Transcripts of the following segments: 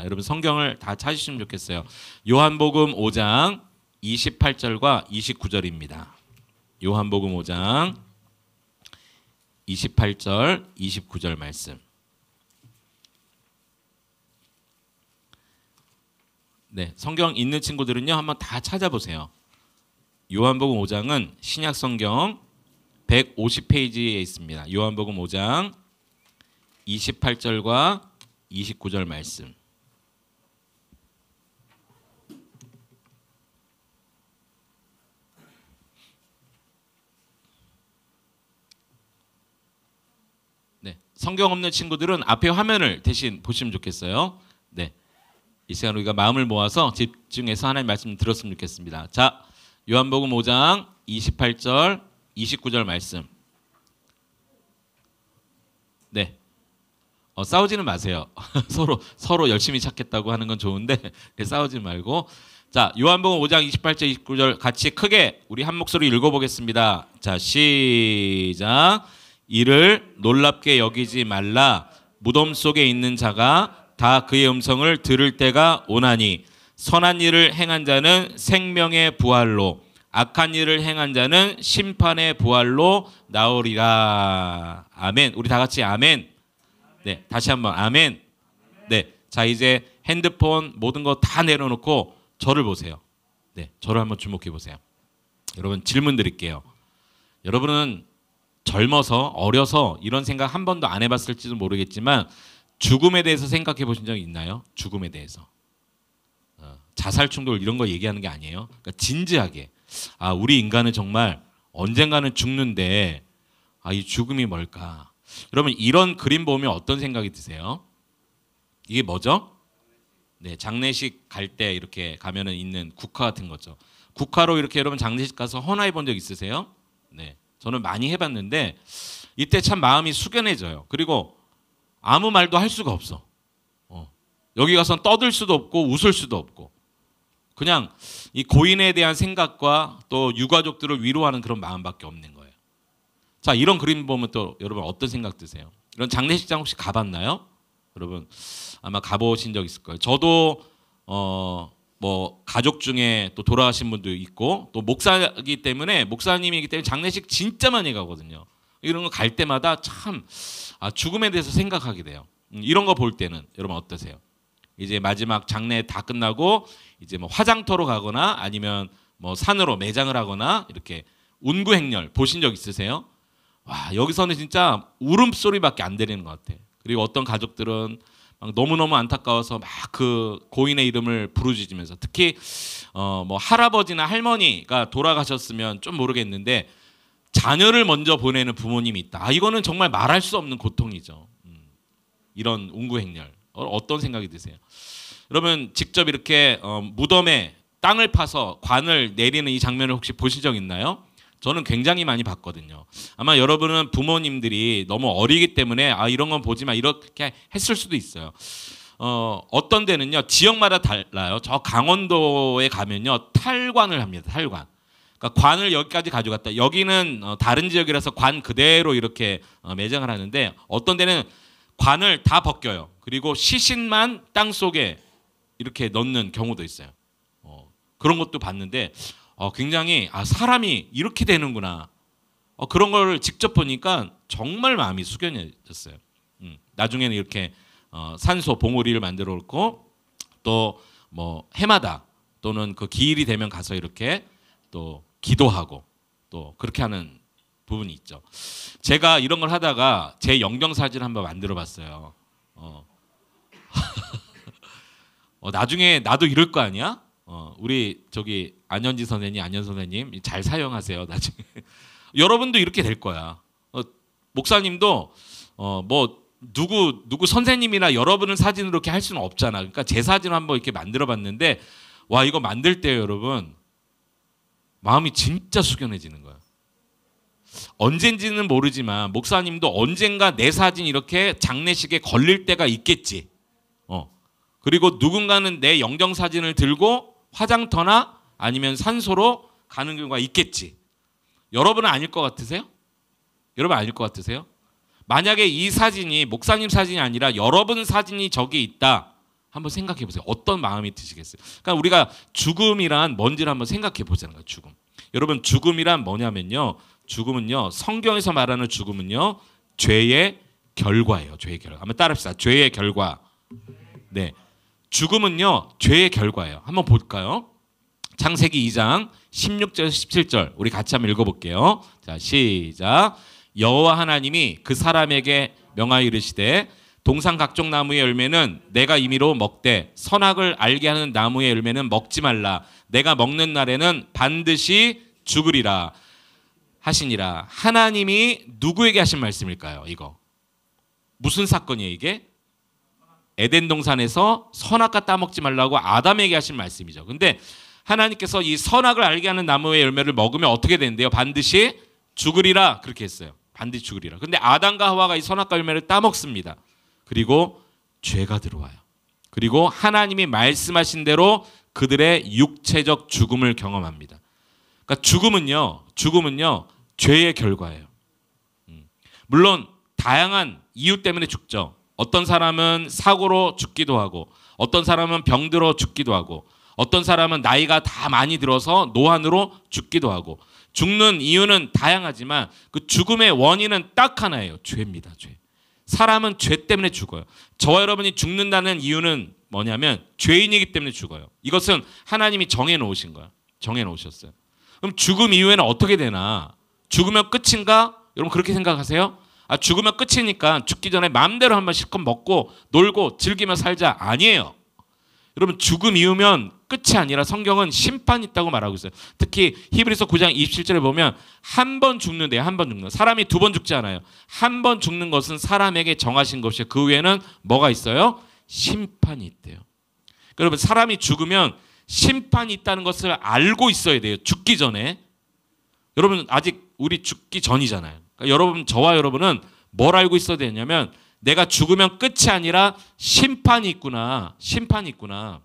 여러분 성경을 다 찾으시면 좋겠어요. 요한복음 5장 28절과 29절입니다. 요한복음 5장 28절, 29절 말씀. 네, 성경 있는 친구들은요 한번 다 찾아보세요. 요한복음 5장은 신약 성경 150페이지에 있습니다. 요한복음 5장 28절과 29절 말씀. 네, 성경 없는 친구들은 앞에 화면을 대신 보시면 좋겠어요. 네, 이 시간 우리가 마음을 모아서 집중해서 하나님 말씀 들었으면 좋겠습니다. 자, 요한복음 5장 28절, 29절 말씀. 네, 싸우지는 마세요. 서로 열심히 찾겠다고 하는 건 좋은데 싸우지 말고. 자, 요한복음 5장 28절, 29절 같이 크게 우리 한 목소리 읽어보겠습니다. 자, 시작. 이를 놀랍게 여기지 말라. 무덤 속에 있는 자가 다 그의 음성을 들을 때가 오나니 선한 일을 행한 자는 생명의 부활로, 악한 일을 행한 자는 심판의 부활로 나오리라. 아멘. 우리 다 같이 아멘. 네, 다시 한번 아멘. 네, 자 이제 핸드폰 모든 거 다 내려놓고 저를 보세요. 네, 저를 한번 주목해 보세요. 여러분 질문 드릴게요. 여러분은 젊어서 어려서 이런 생각 한 번도 안 해봤을지도 모르겠지만 죽음에 대해서 생각해 보신 적 있나요? 죽음에 대해서. 자살 충돌 이런 거 얘기하는 게 아니에요. 그러니까 진지하게. 아, 우리 인간은 정말 언젠가는 죽는데 이 죽음이 뭘까? 여러분 이런 그림 보면 어떤 생각이 드세요? 이게 뭐죠? 네, 장례식 갈 때 이렇게 가면은 있는 국화 같은 거죠. 국화로 이렇게 여러분 장례식 가서 헌화해 본 적 있으세요? 네, 저는 많이 해봤는데 이때 참 마음이 숙연해져요. 그리고 아무 말도 할 수가 없어. 여기 가서 떠들 수도 없고 웃을 수도 없고 그냥 이 고인에 대한 생각과 또 유가족들을 위로하는 그런 마음밖에 없는 거예요. 자, 이런 그림 보면 또 여러분 어떤 생각 드세요? 이런 장례식장 혹시 가봤나요? 여러분 아마 가보신 적 있을 거예요. 저도 뭐 가족 중에 또 돌아가신 분도 있고 또 목사이기 때문에 목사님이기 때문에 장례식 진짜 많이 가거든요. 이런 거 갈 때마다 참 죽음에 대해서 생각하게 돼요. 이런 거 볼 때는 여러분 어떠세요? 이제 마지막 장례 다 끝나고 이제 뭐 화장터로 가거나 아니면 뭐 산으로 매장을 하거나 이렇게 운구행렬 보신 적 있으세요? 와, 여기서는 진짜 울음소리밖에 안 들리는 것 같아. 그리고 어떤 가족들은 막 너무너무 안타까워서 막 그 고인의 이름을 부르짖으면서 특히 뭐 할아버지나 할머니가 돌아가셨으면 좀 모르겠는데 자녀를 먼저 보내는 부모님이 있다. 이거는 정말 말할 수 없는 고통이죠. 이런 운구행렬 어떤 생각이 드세요? 여러분 직접 이렇게 무덤에 땅을 파서 관을 내리는 이 장면을 혹시 보신 적 있나요? 저는 굉장히 많이 봤거든요. 아마 여러분은 부모님들이 너무 어리기 때문에 이런 건 보지 마 이렇게 했을 수도 있어요. 어떤 데는요 지역마다 달라요. 저 강원도에 가면요 탈관을 합니다. 탈관. 그러니까 관을 여기까지 가져갔다. 여기는 다른 지역이라서 관 그대로 이렇게 매장을 하는데 어떤 데는 관을 다 벗겨요. 그리고 시신만 땅 속에 이렇게 넣는 경우도 있어요. 그런 것도 봤는데 굉장히 사람이 이렇게 되는구나. 그런 걸 직접 보니까 정말 마음이 숙연해졌어요. 나중에는 이렇게 산소 봉우리를 만들어 놓고 또 뭐 해마다 또는 그 기일이 되면 가서 이렇게 또 기도하고 또 그렇게 하는 부분이 있죠. 제가 이런 걸 하다가 제 영정사진을 한번 만들어 봤어요. 나중에 나도 이럴 거 아니야? 우리 저기 안현 선생님 잘 사용하세요. 나중에 여러분도 이렇게 될 거야. 목사님도 뭐 누구 선생님이나 여러분을 사진으로 이렇게 할 수는 없잖아. 그러니까 제 사진을 한번 이렇게 만들어봤는데 와 이거 만들 때 여러분 마음이 진짜 숙연해지는 거야. 언젠지는 모르지만 목사님도 언젠가 내 사진 이렇게 장례식에 걸릴 때가 있겠지. 그리고 누군가는 내 영정 사진을 들고 화장터나 아니면 산소로 가는 경우가 있겠지. 여러분은 아닐 것 같으세요? 여러분 아닐 것 같으세요? 만약에 이 사진이 목사님 사진이 아니라 여러분 사진이 저기 있다 한번 생각해 보세요. 어떤 마음이 드시겠어요? 그러니까 우리가 죽음이란 뭔지를 한번 생각해 보자는 거예요. 죽음. 여러분 죽음이란 뭐냐면요. 죽음은요. 성경에서 말하는 죽음은요. 죄의 결과예요. 죄의 결과. 한번 따라합시다. 죄의 결과. 네. 죽음은요. 죄의 결과예요. 한번 볼까요? 창세기 2장 16절 17절 우리 같이 한번 읽어볼게요. 자, 시작. 여호와 하나님이 그 사람에게 명하여 이르시되 동산 각종 나무의 열매는 내가 임의로 먹되 선악을 알게 하는 나무의 열매는 먹지 말라. 내가 먹는 날에는 반드시 죽으리라 하시니라. 하나님이 누구에게 하신 말씀일까요? 이거 무슨 사건이에요 이게? 에덴 동산에서 선악과 따먹지 말라고 아담에게 하신 말씀이죠. 근데 하나님께서 이 선악을 알게 하는 나무의 열매를 먹으면 어떻게 되는데요? 반드시 죽으리라 그렇게 했어요. 반드시 죽으리라. 근데 아담과 하와가 이 선악과 열매를 따먹습니다. 그리고 죄가 들어와요. 그리고 하나님이 말씀하신 대로 그들의 육체적 죽음을 경험합니다. 그러니까 죽음은요 죄의 결과예요. 물론 다양한 이유 때문에 죽죠. 어떤 사람은 사고로 죽기도 하고 어떤 사람은 병들어 죽기도 하고 어떤 사람은 나이가 다 많이 들어서 노안으로 죽기도 하고 죽는 이유는 다양하지만 그 죽음의 원인은 딱 하나예요. 죄입니다. 죄. 사람은 죄 때문에 죽어요. 저와 여러분이 죽는다는 이유는 뭐냐면 죄인이기 때문에 죽어요. 이것은 하나님이 정해놓으신 거예요. 정해놓으셨어요. 그럼 죽음 이후에는 어떻게 되나? 죽으면 끝인가? 여러분 그렇게 생각하세요? 아, 죽으면 끝이니까 죽기 전에 마음대로 한번 실컷 먹고 놀고 즐기며 살자. 아니에요. 여러분 죽음 이후면 끝이 아니라 성경은 심판이 있다고 말하고 있어요. 특히 히브리서 9장 27절에 보면 한 번 죽는데요. 한 번 죽는. 사람이 두 번 죽지 않아요. 한 번 죽는 것은 사람에게 정하신 것이에요. 그 후에는 뭐가 있어요? 심판이 있대요. 여러분 사람이 죽으면 심판이 있다는 것을 알고 있어야 돼요. 죽기 전에. 여러분 아직 우리 죽기 전이잖아요. 그러니까 여러분 저와 여러분은 뭘 알고 있어야 되냐면 내가 죽으면 끝이 아니라 심판이 있구나. 심판이 있구나.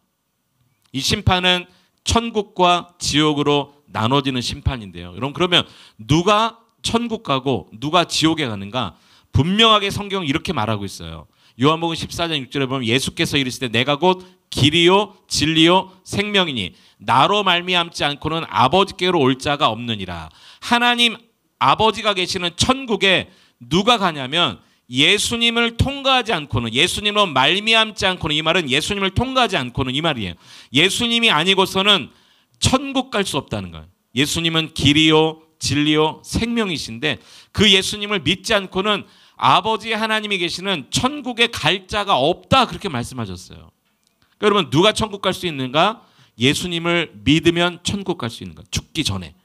이 심판은 천국과 지옥으로 나눠지는 심판인데요. 여러분 그러면 누가 천국 가고 누가 지옥에 가는가? 분명하게 성경은 이렇게 말하고 있어요. 요한복음 14장 6절에 보면 예수께서 이르시되 내가 곧 길이요 진리요 생명이니 나로 말미암지 않고는 아버지께로 올 자가 없느니라. 하나님 아버지가 계시는 천국에 누가 가냐면 예수님을 통과하지 않고는, 예수님으로 말미암지 않고는, 이 말은 예수님을 통과하지 않고는 이 말이에요. 예수님이 아니고서는 천국 갈 수 없다는 거예요. 예수님은 길이요 진리요 생명이신데 그 예수님을 믿지 않고는 아버지 하나님이 계시는 천국에 갈 자가 없다 그렇게 말씀하셨어요. 그러니까 여러분 누가 천국 갈 수 있는가? 예수님을 믿으면 천국 갈 수 있는 거예요. 죽기 전에.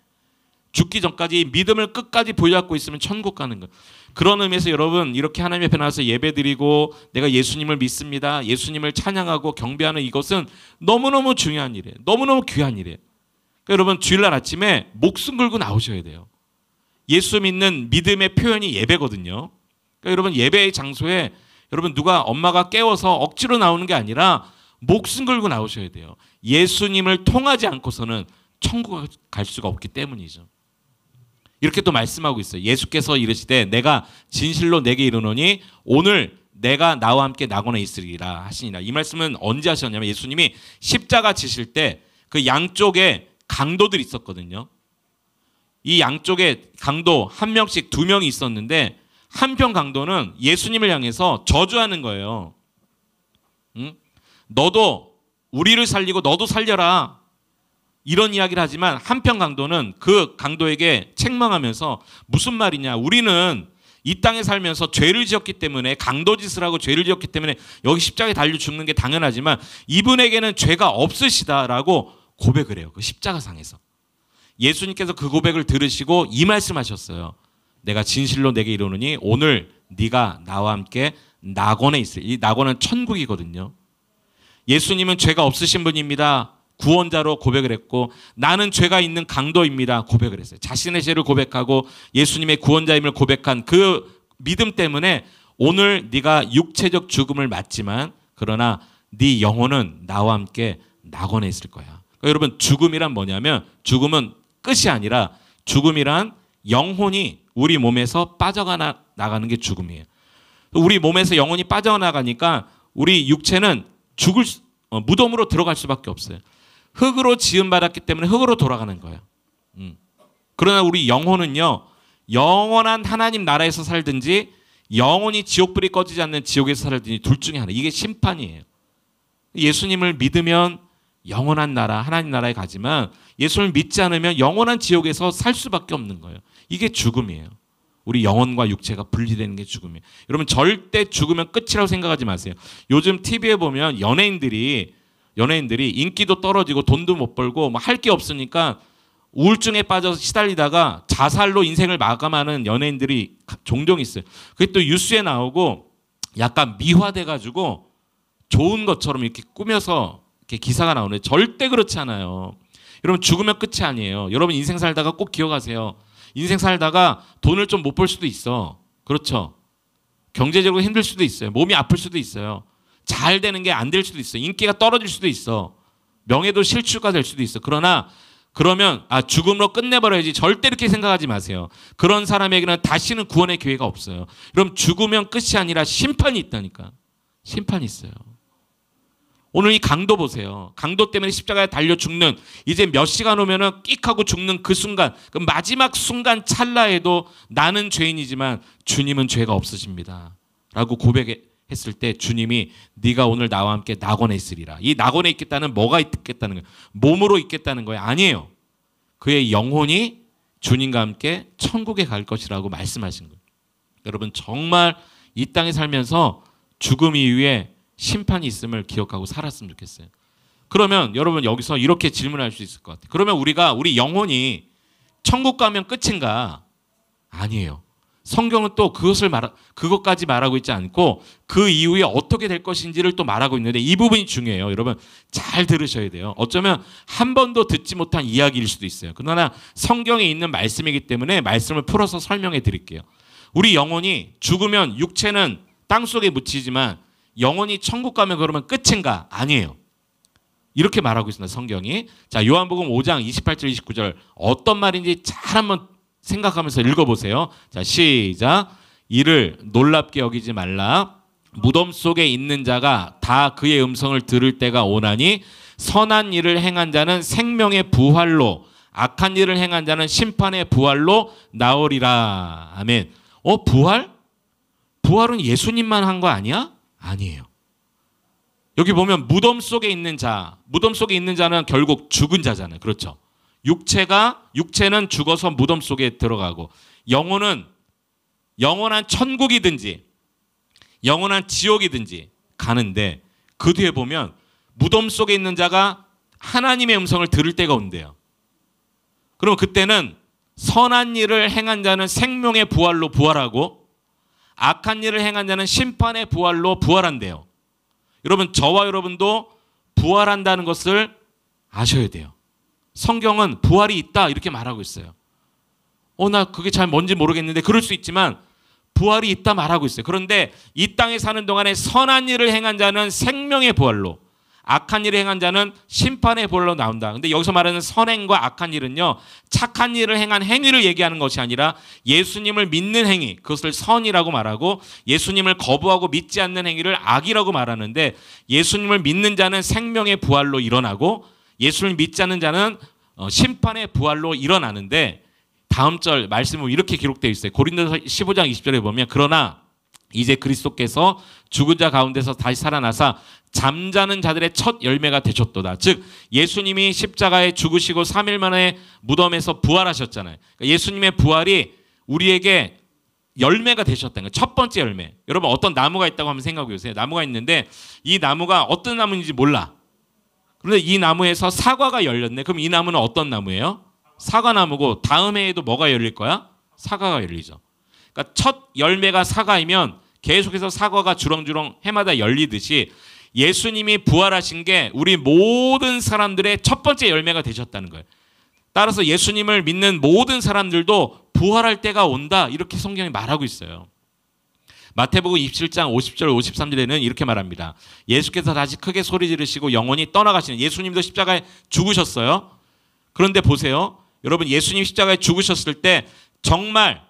죽기 전까지 믿음을 끝까지 보유하고 있으면 천국 가는 거예요. 그런 의미에서 여러분 이렇게 하나님 앞에 나와서 예배드리고 내가 예수님을 믿습니다. 예수님을 찬양하고 경배하는 이것은 너무너무 중요한 일이에요. 너무너무 귀한 일이에요. 그러니까 여러분 주일날 아침에 목숨 걸고 나오셔야 돼요. 예수 믿는 믿음의 표현이 예배거든요. 그러니까 여러분 예배의 장소에 여러분 누가 엄마가 깨워서 억지로 나오는 게 아니라 목숨 걸고 나오셔야 돼요. 예수님을 통하지 않고서는 천국 갈 수가 없기 때문이죠. 이렇게 또 말씀하고 있어요. 예수께서 이르시되 내가 진실로 내게 이르노니 오늘 내가 나와 함께 낙원에 있으리라 하시니라. 이 말씀은 언제 하셨냐면 예수님이 십자가 지실 때 그 양쪽에 강도들이 있었거든요. 이 양쪽에 강도 한 명씩 두 명이 있었는데 한편 강도는 예수님을 향해서 저주하는 거예요. 응? 너도 우리를 살리고 너도 살려라. 이런 이야기를 하지만 한편 강도는 그 강도에게 책망하면서 무슨 말이냐. 우리는 이 땅에 살면서 죄를 지었기 때문에 강도짓을 하고 죄를 지었기 때문에 여기 십자가에 달려 죽는 게 당연하지만 이분에게는 죄가 없으시다라고 고백을 해요. 그 십자가상에서. 예수님께서 그 고백을 들으시고 이 말씀하셨어요. 내가 진실로 내게 이르노니 오늘 네가 나와 함께 낙원에 있으리. 이 낙원은 천국이거든요. 예수님은 죄가 없으신 분입니다. 구원자로 고백을 했고 나는 죄가 있는 강도입니다. 고백을 했어요. 자신의 죄를 고백하고 예수님의 구원자임을 고백한 그 믿음 때문에 오늘 네가 육체적 죽음을 맞지만 그러나 네 영혼은 나와 함께 낙원에 있을 거야. 그러니까 여러분 죽음이란 뭐냐면 죽음은 끝이 아니라 죽음이란 영혼이 우리 몸에서 빠져나가는 게 죽음이에요. 우리 몸에서 영혼이 빠져나가니까 우리 육체는 무덤으로 들어갈 수밖에 없어요. 흙으로 지음받았기 때문에 흙으로 돌아가는 거예요. 그러나 우리 영혼은요, 영원한 하나님 나라에서 살든지 영원히 지옥불이 꺼지지 않는 지옥에서 살든지 둘 중에 하나. 이게 심판이에요. 예수님을 믿으면 영원한 나라, 하나님 나라에 가지만 예수를 믿지 않으면 영원한 지옥에서 살 수밖에 없는 거예요. 이게 죽음이에요. 우리 영혼과 육체가 분리되는 게 죽음이에요. 여러분 절대 죽으면 끝이라고 생각하지 마세요. 요즘 TV에 보면 연예인들이 인기도 떨어지고 돈도 못 벌고 뭐 할 게 없으니까 우울증에 빠져서 시달리다가 자살로 인생을 마감하는 연예인들이 종종 있어요. 그게 또 뉴스에 나오고 약간 미화돼가지고 좋은 것처럼 이렇게 꾸며서 이렇게 기사가 나오는데 절대 그렇지 않아요. 여러분 죽으면 끝이 아니에요. 여러분 인생 살다가 꼭 기억하세요. 인생 살다가 돈을 좀 못 벌 수도 있어. 그렇죠. 경제적으로 힘들 수도 있어요. 몸이 아플 수도 있어요. 잘 되는 게 안 될 수도 있어. 인기가 떨어질 수도 있어. 명예도 실추가 될 수도 있어. 그러면 죽음으로 끝내버려야지. 절대 이렇게 생각하지 마세요. 그런 사람에게는 다시는 구원의 기회가 없어요. 그럼 죽으면 끝이 아니라 심판이 있다니까. 심판이 있어요. 오늘 이 강도 보세요. 강도 때문에 십자가에 달려 죽는, 이제 몇 시간 오면은 끽 하고 죽는 그 순간, 그 마지막 순간 찰나에도 나는 죄인이지만 주님은 죄가 없으십니다 라고 고백했을 때 주님이 네가 오늘 나와 함께 낙원에 있으리라. 이 낙원에 있겠다는 뭐가 있겠다는 거예요? 몸으로 있겠다는 거예요? 아니에요. 그의 영혼이 주님과 함께 천국에 갈 것이라고 말씀하신 거예요. 여러분 정말 이 땅에 살면서 죽음 이후에 심판이 있음을 기억하고 살았으면 좋겠어요. 그러면 여러분 여기서 이렇게 질문할 수 있을 것 같아요. 그러면 우리 영혼이 천국 가면 끝인가? 아니에요. 성경은 또 그것까지 말하고 있지 않고 그 이후에 어떻게 될 것인지를 또 말하고 있는데 이 부분이 중요해요. 여러분 잘 들으셔야 돼요. 어쩌면 한 번도 듣지 못한 이야기일 수도 있어요. 그러나 성경에 있는 말씀이기 때문에 말씀을 풀어서 설명해 드릴게요. 우리 영혼이 죽으면 육체는 땅속에 묻히지만 영혼이 천국 가면 그러면 끝인가? 아니에요. 이렇게 말하고 있습니다. 성경이. 자, 요한복음 5장 28절 29절 어떤 말인지 잘 한번 생각하면서 읽어보세요. 자, 시작. 이를 놀랍게 여기지 말라. 무덤 속에 있는 자가 다 그의 음성을 들을 때가 오나니 선한 일을 행한 자는 생명의 부활로, 악한 일을 행한 자는 심판의 부활로 나오리라. 아멘. 부활? 부활은 예수님만 한 거 아니야? 아니에요. 여기 보면 무덤 속에 있는 자는 결국 죽은 자잖아요. 그렇죠. 육체는 죽어서 무덤 속에 들어가고 영혼은 영원한 천국이든지 영원한 지옥이든지 가는데 그 뒤에 보면 무덤 속에 있는 자가 하나님의 음성을 들을 때가 온대요. 그럼 그때는 선한 일을 행한 자는 생명의 부활로 부활하고 악한 일을 행한 자는 심판의 부활로 부활한대요. 여러분 저와 여러분도 부활한다는 것을 아셔야 돼요. 성경은 부활이 있다 이렇게 말하고 있어요. 나 그게 잘 뭔지 모르겠는데 그럴 수 있지만 부활이 있다 말하고 있어요. 그런데 이 땅에 사는 동안에 선한 일을 행한 자는 생명의 부활로, 악한 일을 행한 자는 심판의 부활로 나온다. 근데 여기서 말하는 선행과 악한 일은요, 착한 일을 행한 행위를 얘기하는 것이 아니라 예수님을 믿는 행위, 그것을 선이라고 말하고 예수님을 거부하고 믿지 않는 행위를 악이라고 말하는데 예수님을 믿는 자는 생명의 부활로 일어나고 예수를 믿지 않는 자는 심판의 부활로 일어나는데 다음 절 말씀은 이렇게 기록되어 있어요. 고린도서 15장 20절에 보면 그러나 이제 그리스도께서 죽은 자 가운데서 다시 살아나사 잠자는 자들의 첫 열매가 되셨도다. 즉 예수님이 십자가에 죽으시고 3일 만에 무덤에서 부활하셨잖아요. 그러니까 예수님의 부활이 우리에게 열매가 되셨다는 거예요. 첫 번째 열매. 여러분 어떤 나무가 있다고 한번 생각해 보세요. 나무가 있는데 이 나무가 어떤 나무인지 몰라. 그런데 이 나무에서 사과가 열렸네. 그럼 이 나무는 어떤 나무예요? 사과나무고 다음 해에도 뭐가 열릴 거야? 사과가 열리죠. 그러니까 첫 열매가 사과이면 계속해서 사과가 주렁주렁 해마다 열리듯이 예수님이 부활하신 게 우리 모든 사람들의 첫 번째 열매가 되셨다는 거예요. 따라서 예수님을 믿는 모든 사람들도 부활할 때가 온다 이렇게 성경이 말하고 있어요. 마태복음 27장 50절 53절에는 이렇게 말합니다. 예수께서 다시 크게 소리 지르시고 영원히 떠나가시는, 예수님도 십자가에 죽으셨어요. 그런데 보세요. 여러분 예수님 십자가에 죽으셨을 때 정말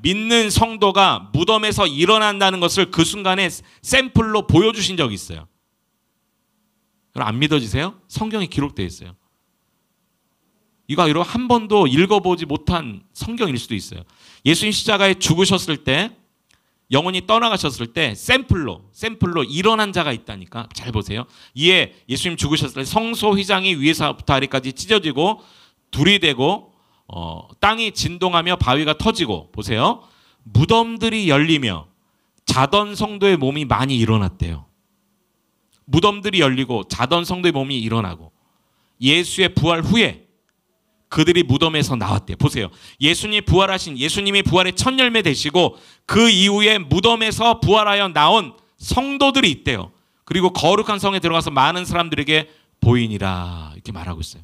믿는 성도가 무덤에서 일어난다는 것을 그 순간에 샘플로 보여주신 적이 있어요. 여러분 안 믿어지세요? 성경에 기록되어 있어요. 이거 여러분 한 번도 읽어보지 못한 성경일 수도 있어요. 예수님 십자가에 죽으셨을 때, 영혼이 떠나가셨을 때 샘플로 일어난 자가 있다니까. 잘 보세요. 이에 예수님 죽으셨을 때 성소 휘장이 위에서부터 아래까지 찢어지고 둘이 되고 땅이 진동하며 바위가 터지고, 보세요. 무덤들이 열리며 자던 성도의 몸이 많이 일어났대요. 무덤들이 열리고 자던 성도의 몸이 일어나고, 예수의 부활 후에 그들이 무덤에서 나왔대요. 보세요. 예수님이 부활의 첫 열매 되시고 그 이후에 무덤에서 부활하여 나온 성도들이 있대요. 그리고 거룩한 성에 들어가서 많은 사람들에게 보이니라, 이렇게 말하고 있어요.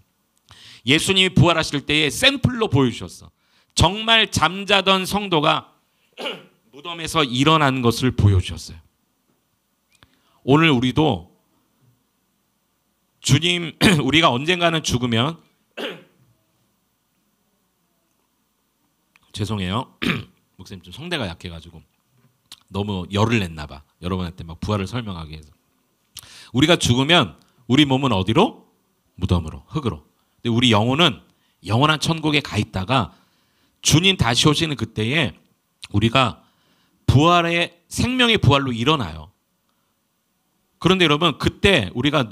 예수님이 부활하실 때에 샘플로 보여주셨어. 정말 잠자던 성도가 무덤에서 일어난 것을 보여주셨어요. 오늘 우리도 주님, 우리가 언젠가는 죽으면 죄송해요. 목사님 좀 성대가 약해가지고 너무 열을 냈나 봐. 여러분한테 막 부활을 설명하기 위해서. 우리가 죽으면 우리 몸은 어디로? 무덤으로, 흙으로. 근데 우리 영혼은 영원한 천국에 가 있다가 주님 다시 오시는 그때에 우리가 생명의 부활로 일어나요. 그런데 여러분 그때 우리가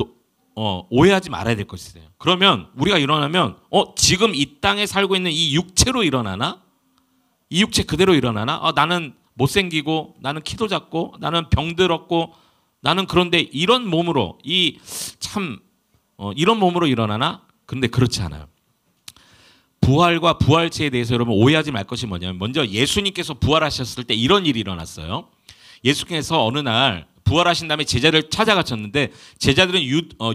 오해하지 말아야 될 것이 있어요. 그러면 우리가 일어나면 지금 이 땅에 살고 있는 이 육체로 일어나나? 이 육체 그대로 일어나나? 나는 못생기고, 나는 키도 작고, 나는 병들었고, 나는 그런데 이런 몸으로, 이런 몸으로 일어나나? 그런데 그렇지 않아요. 부활과 부활체에 대해서 여러분 오해하지 말 것이 뭐냐면, 먼저 예수님께서 부활하셨을 때 이런 일이 일어났어요. 예수께서 어느 날 부활하신 다음에 제자를 찾아가셨는데, 제자들은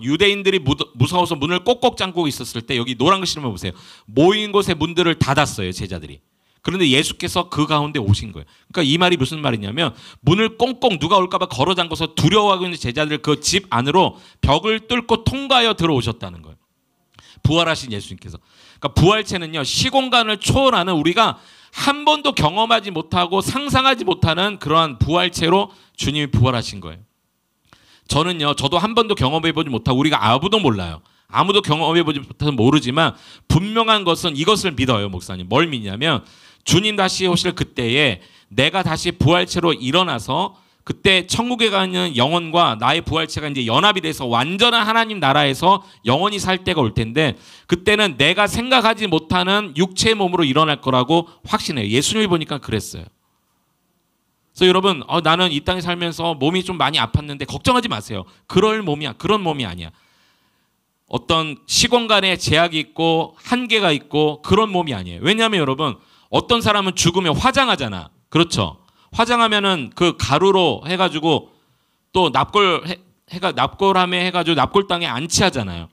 유대인들이 무서워서 문을 꼭꼭 잠그고 있었을 때, 여기 노란 글씨를 보세요. 모인 곳의 문들을 닫았어요, 제자들이. 그런데 예수께서 그 가운데 오신 거예요. 그러니까 이 말이 무슨 말이냐면, 문을 꽁꽁 누가 올까봐 걸어 잠궈서 두려워하고 있는 제자들 그 집 안으로 벽을 뚫고 통과하여 들어오셨다는 거예요. 부활하신 예수님께서. 그러니까 부활체는요, 시공간을 초월하는, 우리가 한 번도 경험하지 못하고 상상하지 못하는 그러한 부활체로 주님이 부활하신 거예요. 저도 한 번도 경험해보지 못하고, 우리가 아무도 몰라요. 아무도 경험해보지 못해서 모르지만 분명한 것은 이것을 믿어요, 목사님. 뭘 믿냐면, 주님 다시 오실 그때에 내가 다시 부활체로 일어나서 그때 천국에 가는 영혼과 나의 부활체가 이제 연합이 돼서 완전한 하나님 나라에서 영원히 살 때가 올 텐데, 그때는 내가 생각하지 못하는 육체의 몸으로 일어날 거라고 확신해요. 예수님을 보니까 그랬어요. 그래서 여러분, 나는 이 땅에 살면서 몸이 좀 많이 아팠는데 걱정하지 마세요. 그런 몸이 아니야. 어떤 시공간에 제약이 있고 한계가 있고 그런 몸이 아니에요. 왜냐하면 여러분, 어떤 사람은 죽으면 화장하잖아. 그렇죠? 화장하면은 그 가루로 해가지고 또 납골함에 해가지고 납골당에 안치하잖아요.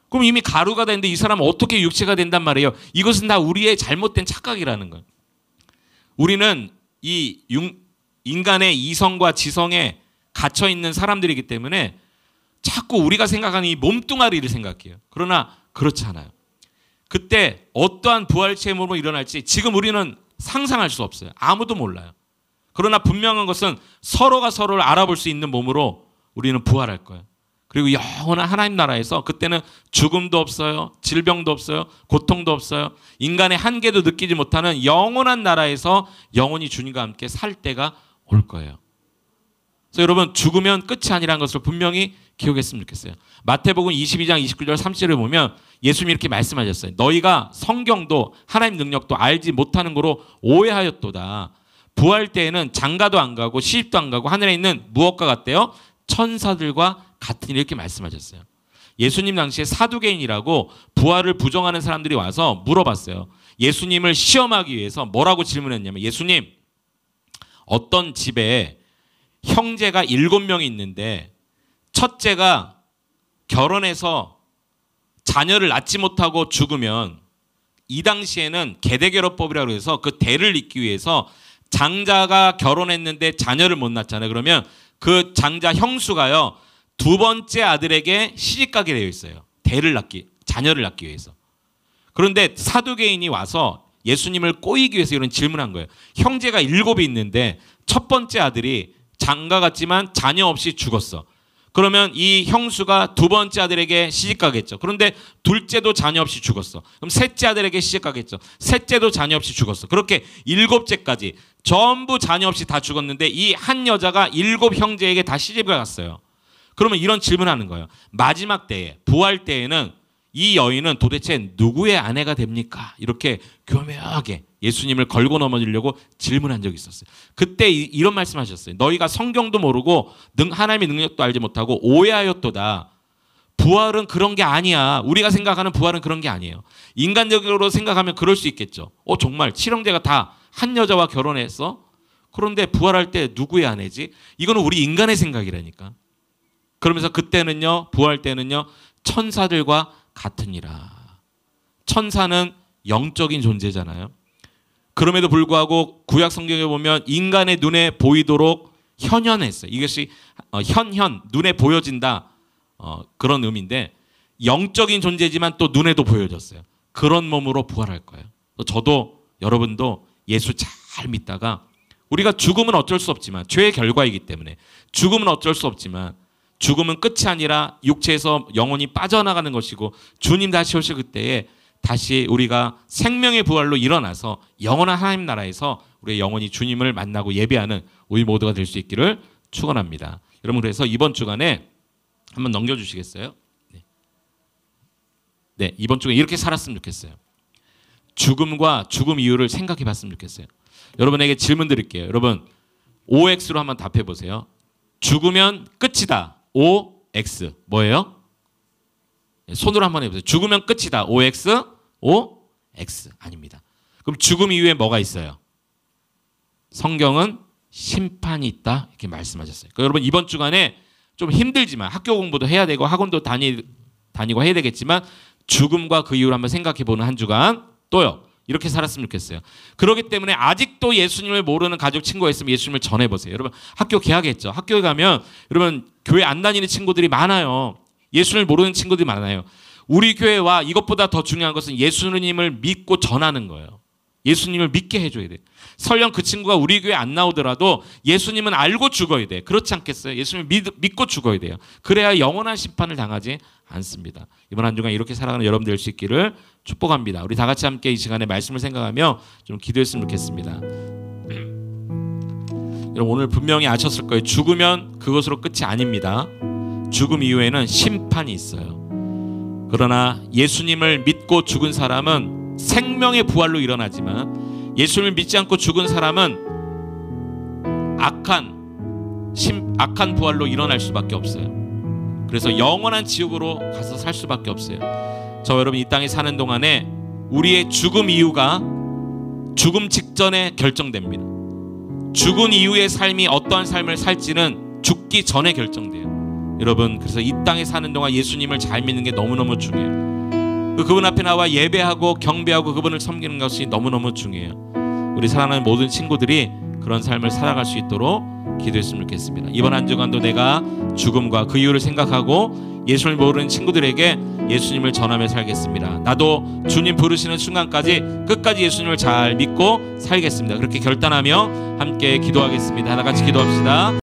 그럼 이미 가루가 되는데 이 사람은 어떻게 육체가 된단 말이에요? 이것은 다 우리의 잘못된 착각이라는 거예요. 우리는 이 인간의 이성과 지성에 갇혀 있는 사람들이기 때문에 자꾸 우리가 생각하는 이 몸뚱아리를 생각해요. 그러나 그렇지 않아요. 그때 어떠한 부활체의 몸으로 일어날지 지금 우리는 상상할 수 없어요. 아무도 몰라요. 그러나 분명한 것은 서로가 서로를 알아볼 수 있는 몸으로 우리는 부활할 거예요. 그리고 영원한 하나님 나라에서 그때는 죽음도 없어요. 질병도 없어요. 고통도 없어요. 인간의 한계도 느끼지 못하는 영원한 나라에서 영원히 주님과 함께 살 때가 올 거예요. 그래서 여러분, 죽으면 끝이 아니라는 것을 분명히 기억했으면 좋겠어요. 마태복음 22장 29절 30절에 보면 예수님이 이렇게 말씀하셨어요. 너희가 성경도 하나님 능력도 알지 못하는 거로 오해하였도다. 부활 때에는 장가도 안 가고 시집도 안 가고 하늘에 있는 무엇과 같대요? 천사들과 같으니, 이렇게 말씀하셨어요. 예수님 당시에 사두개인이라고 부활을 부정하는 사람들이 와서 물어봤어요. 예수님을 시험하기 위해서 뭐라고 질문했냐면, 예수님, 어떤 집에 형제가 7명이 있는데 첫째가 결혼해서 자녀를 낳지 못하고 죽으면 이 당시에는 계대결합법이라고 해서 그 대를 잇기 위해서 장자가 결혼했는데 자녀를 못 낳잖아요. 그러면 그 장자 형수가요, 두 번째 아들에게 시집가게 되어 있어요. 자녀를 낳기 위해서. 그런데 사두개인이 와서 예수님을 꼬이기 위해서 이런 질문한 거예요. 형제가 7이 있는데 첫 번째 아들이 장가 갔지만 자녀 없이 죽었어. 그러면 이 형수가 두 번째 아들에게 시집가겠죠. 그런데 둘째도 자녀 없이 죽었어. 그럼 셋째 아들에게 시집가겠죠. 셋째도 자녀 없이 죽었어. 그렇게 일곱째까지 전부 자녀 없이 다 죽었는데 이 한 여자가 일곱 형제에게 다 시집을 갔어요. 그러면 이런 질문하는 거예요. 마지막 때에, 부활 때에는 이 여인은 도대체 누구의 아내가 됩니까? 이렇게 교묘하게 예수님을 걸고 넘어지려고 질문한 적이 있었어요. 그때 이런 말씀하셨어요. 너희가 성경도 모르고 하나님의 능력도 알지 못하고 오해하였도다. 부활은 그런 게 아니야. 우리가 생각하는 부활은 그런 게 아니에요. 인간적으로 생각하면 그럴 수 있겠죠. 정말 칠형제가 다 한 여자와 결혼했어? 그런데 부활할 때 누구의 아내지? 이거는 우리 인간의 생각이라니까. 그러면서 그때는요, 부활 때는요, 천사들과 같으니라. 천사는 영적인 존재잖아요. 그럼에도 불구하고 구약 성경에 보면 인간의 눈에 보이도록 현현했어요. 이것이 눈에 보여진다, 그런 의미인데 영적인 존재지만 또 눈에도 보여졌어요. 그런 몸으로 부활할 거예요. 저도 여러분도 예수 잘 믿다가 우리가 죽음은 어쩔 수 없지만 죄의 결과이기 때문에 죽음은 어쩔 수 없지만 죽음은 끝이 아니라 육체에서 영혼이 빠져나가는 것이고 주님 다시 오실 그때에 다시 우리가 생명의 부활로 일어나서 영원한 하나님 나라에서 우리의 영혼이 주님을 만나고 예배하는 우리 모두가 될 수 있기를 축원합니다. 여러분, 그래서 이번 주간에 한번 넘겨주시겠어요? 네, 이번 주간 이렇게 살았으면 좋겠어요. 죽음과 죽음 이유를 생각해 봤으면 좋겠어요. 여러분에게 질문 드릴게요. 여러분, OX로 한번 답해 보세요. 죽으면 끝이다. OX. 뭐예요? 손으로 한번 해보세요. 죽으면 끝이다. OX. OX. 아닙니다. 그럼 죽음 이후에 뭐가 있어요? 성경은 심판이 있다. 이렇게 말씀하셨어요. 그러니까 여러분, 이번 주간에 좀 힘들지만 학교 공부도 해야 되고 학원도 다니고 해야 되겠지만 죽음과 그 이유를 한번 생각해 보는 한 주간 또요. 이렇게 살았으면 좋겠어요. 그렇기 때문에 아직도 예수님을 모르는 가족 친구가 있으면 예수님을 전해보세요. 여러분, 학교 개학했죠. 학교에 가면 여러분 교회 안 다니는 친구들이 많아요. 예수님을 모르는 친구들이 많아요. 우리 교회와 이것보다 더 중요한 것은 예수님을 믿고 전하는 거예요. 예수님을 믿게 해줘야 돼. 설령 그 친구가 우리 교회 안 나오더라도 예수님은 알고 죽어야 돼. 그렇지 않겠어요? 예수님을 믿고 죽어야 돼요. 그래야 영원한 심판을 당하지 않습니다. 이번 한 주간 이렇게 살아가는 여러분 될 수 있기를 축복합니다. 우리 다 같이 함께 이 시간에 말씀을 생각하며 좀 기도했으면 좋겠습니다. 여러분, 오늘 분명히 아셨을 거예요. 죽으면 그것으로 끝이 아닙니다. 죽음 이후에는 심판이 있어요. 그러나 예수님을 믿고 죽은 사람은 생명의 부활로 일어나지만 예수님을 믿지 않고 죽은 사람은 악한 부활로 일어날 수밖에 없어요. 그래서 영원한 지옥으로 가서 살 수밖에 없어요. 저 여러분, 이 땅에 사는 동안에 우리의 죽음 이유가 죽음 직전에 결정됩니다. 죽은 이후의 삶이 어떠한 삶을 살지는 죽기 전에 결정돼요. 여러분, 그래서 이 땅에 사는 동안 예수님을 잘 믿는 게 너무너무 중요해요. 그분 앞에 나와 예배하고 경배하고 그분을 섬기는 것이 너무너무 중요해요. 우리 사랑하는 모든 친구들이 그런 삶을 살아갈 수 있도록 기도했으면 좋겠습니다. 이번 한 주간도 내가 죽음과 그 이유를 생각하고 예수를 모르는 친구들에게 예수님을 전하며 살겠습니다. 나도 주님 부르시는 순간까지 끝까지 예수님을 잘 믿고 살겠습니다. 그렇게 결단하며 함께 기도하겠습니다. 하나 같이 기도합시다.